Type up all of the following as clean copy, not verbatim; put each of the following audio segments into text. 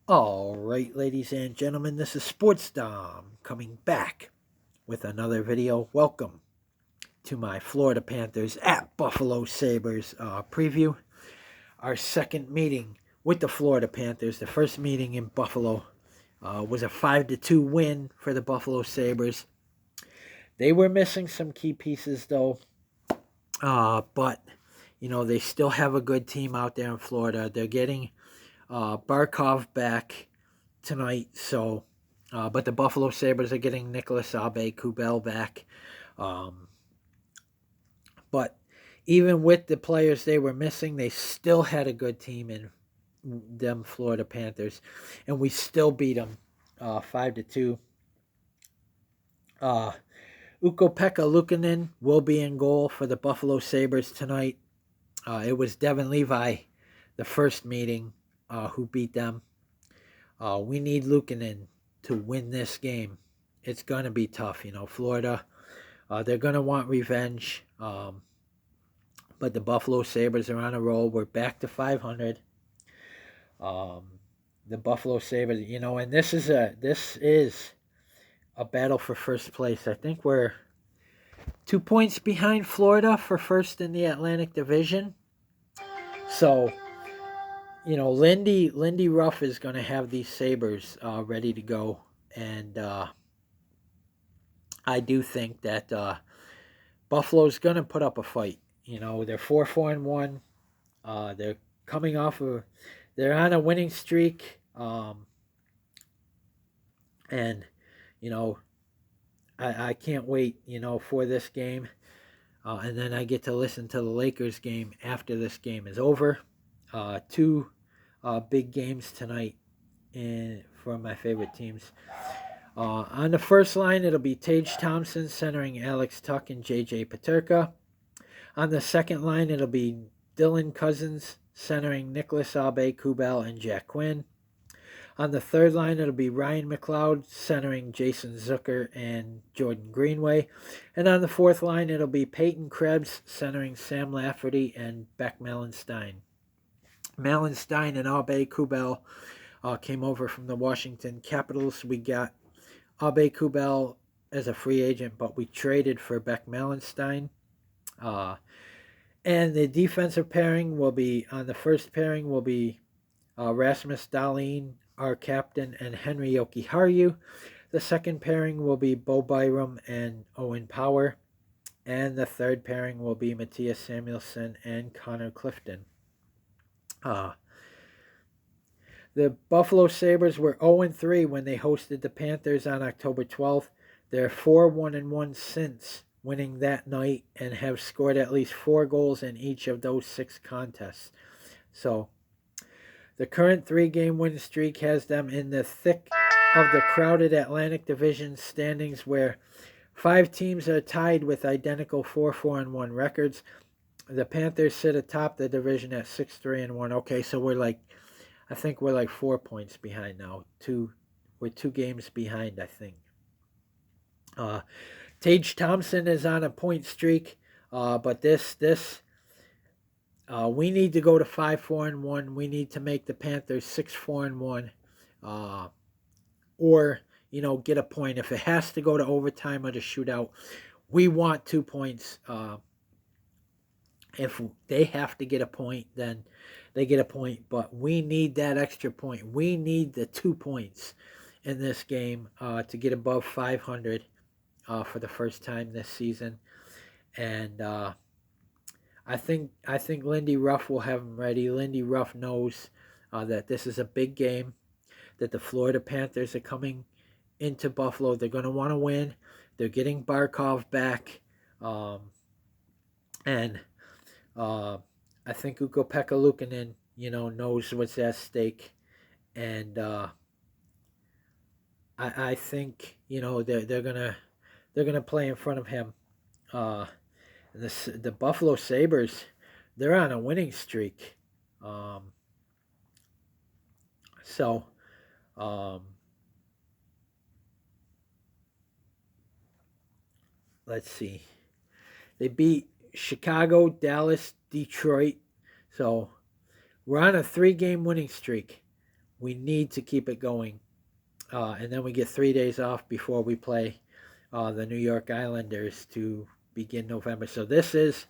All right, ladies and gentlemen, this is Sports Dom coming back with another video. Welcome to my Florida Panthers at Buffalo Sabres preview. Our second meeting with the Florida Panthers. The first meeting in Buffalo was a 5-2 win for the Buffalo Sabres. They were missing some key pieces though, but they still have a good team out there in Florida. They're getting Barkov back tonight. But the Buffalo Sabres are getting Nicholas Aube-Kubel back. But even with the players they were missing, they still had a good team in them Florida Panthers, and we still beat them 5-2. Ukko Pekka Luukkonen will be in goal for the Buffalo Sabres tonight. It was Devin Levi, the first meeting, who beat them. We need Luukkonen to win this game. It's going to be tough. Florida, they're going to want revenge. But the Buffalo Sabres are on a roll. We're back to 500. The Buffalo Sabres, and this is a battle for first place. I think we're 2 points behind Florida for first in the Atlantic Division. So, Lindy Ruff is going to have these Sabres ready to go. And I do think that Buffalo's going to put up a fight. They're 4-1. They're coming off they're on a winning streak. And, I can't wait, for this game. And then I get to listen to the Lakers game after this game is over. Two big games tonight for my favorite teams. On the first line, it'll be Tage Thompson centering Alex Tuck and J.J. Peterka. On the second line, it'll be Dylan Cousins centering Nicholas Aube-Kubel and Jack Quinn. On the third line, it'll be Ryan McLeod centering Jason Zucker and Jordan Greenway. And on the fourth line, it'll be Peyton Krebs centering Sam Lafferty and Beck Malenstein. Malenstein and Aube-Kubel came over from the Washington Capitals. We got Aube-Kubel as a free agent, but we traded for Beck Malenstein. And the defensive pairing will be, on the first pairing will be Rasmus Dahlin, our captain, and Henry Jokiharju. The second pairing will be Bo Byram and Owen Power. And the third pairing will be Matthias Samuelsson and Connor Clifton. The Buffalo Sabres were 0-3 when they hosted the Panthers on October 12th. They're 4-1-1 since winning that night and have scored at least 4 goals in each of those 6 contests. So the current 3-game win streak has them in the thick of the crowded Atlantic Division standings, where 5 teams are tied with identical 4-4-1 records. The Panthers sit atop the division at 6-3-1. Okay, so I think we're like 4 points behind now. We're 2 games behind, I think. Tage Thompson is on a point streak, but we need to go to 5-4-1. We need to make the Panthers 6-4-1, or get a point. If it has to go to overtime or to shootout, we want 2 points. If they have to get a point, then they get a point. But we need that extra point. We need the 2 points in this game to get above 500 for the first time this season. And I think Lindy Ruff will have them ready. Lindy Ruff knows that this is a big game, that the Florida Panthers are coming into Buffalo. They're going to want to win. They're getting Barkov back. And I think Ukko Pekka Luukkonen, knows what's at stake. And I think, they're gonna play in front of him. The Buffalo Sabres, they're on a winning streak. Let's see. They beat Chicago, Dallas, Detroit. So we're on a 3-game winning streak. We need to keep it going. And then we get 3 days off before we play the New York Islanders to begin November. So this is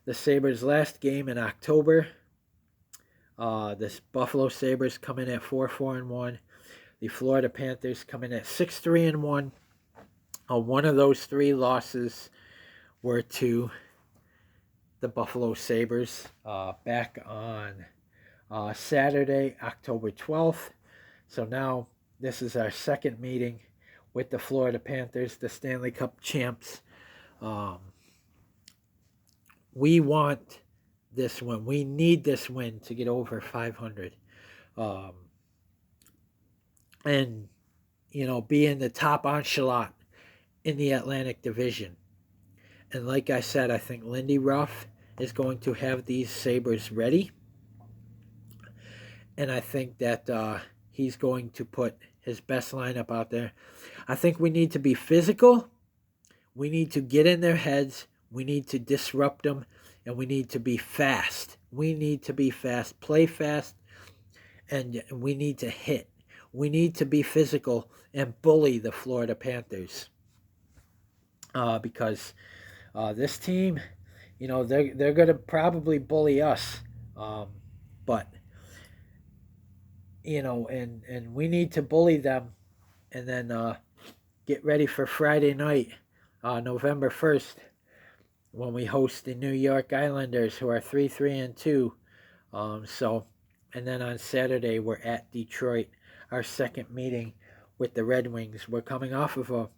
the Sabres' last game in October. This Buffalo Sabres come in at 4-4-1. The Florida Panthers come in at 6-3-1. One of those 3 losses were to the Buffalo Sabres back on Saturday, October 12th. So now this is our second meeting with the Florida Panthers, the Stanley Cup champs. We want this win. We need this win to get over 500. And, be in the top echelon in the Atlantic Division. And like I said, I think Lindy Ruff is going to have these Sabres ready. And I think that he's going to put his best lineup out there. I think we need to be physical. We need to get in their heads. We need to disrupt them. And we need to be fast. We need to be fast. Play fast. And we need to hit. We need to be physical and bully the Florida Panthers. Because this team, they're going to probably bully us. But, and we need to bully them and then get ready for Friday night, November 1st, when we host the New York Islanders, who are 3-3-2. And then on Saturday, we're at Detroit, our second meeting with the Red Wings. We're coming off of a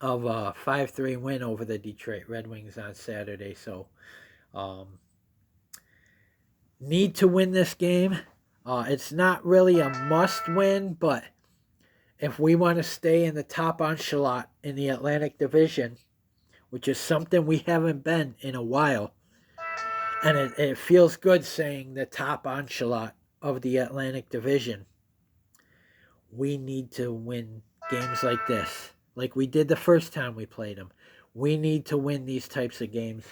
5-3 win over the Detroit Red Wings on Saturday. So need to win this game. It's not really a must win, but if we want to stay in the top echelon in the Atlantic Division, which is something we haven't been in a while, and it feels good saying the top echelon of the Atlantic Division, we need to win games like this, like we did the first time we played them. We need to win these types of games.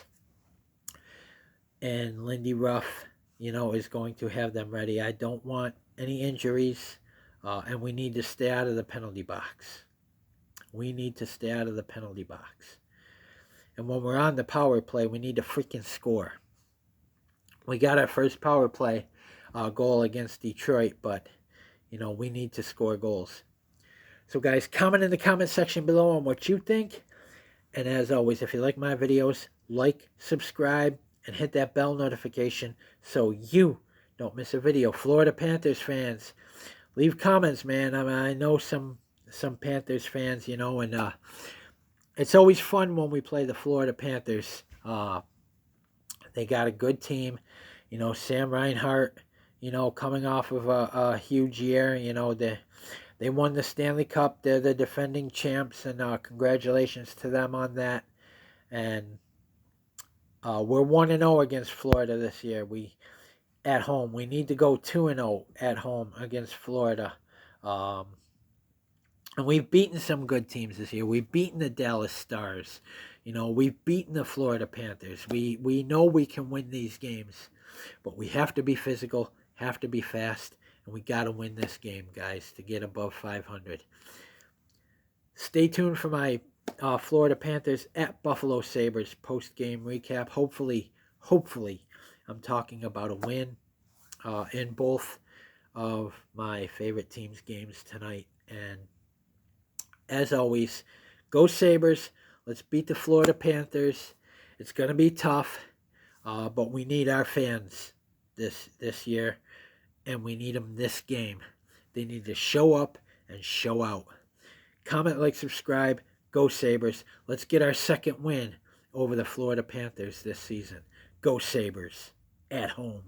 And Lindy Ruff, is going to have them ready. I don't want any injuries, and we need to stay out of the penalty box. We need to stay out of the penalty box. And when we're on the power play, we need to freaking score. We got our first power play goal against Detroit, but, we need to score goals. So, guys, comment in the comment section below on what you think. And as always, if you like my videos, like, subscribe, and hit that bell notification so you don't miss a video. Florida Panthers fans, leave comments, man. I know some Panthers fans, and it's always fun when we play the Florida Panthers. They got a good team. Sam Reinhart, coming off of a huge year. They won the Stanley Cup. They're the defending champs, and congratulations to them on that. And we're 1-0 against Florida this year. At home. We need to go 2-0 at home against Florida. And we've beaten some good teams this year. We've beaten the Dallas Stars. We've beaten the Florida Panthers. We know we can win these games. But we have to be physical, have to be fast, and we got to win this game, guys, to get above 500. Stay tuned for my Florida Panthers at Buffalo Sabres post-game recap. Hopefully, I'm talking about a win in both of my favorite teams' games tonight. And as always, go Sabres. Let's beat the Florida Panthers. It's going to be tough, but we need our fans this year, and we need them this game. They need to show up and show out. Comment, like, subscribe. Go Sabres. Let's get our second win over the Florida Panthers this season. Go Sabres at home.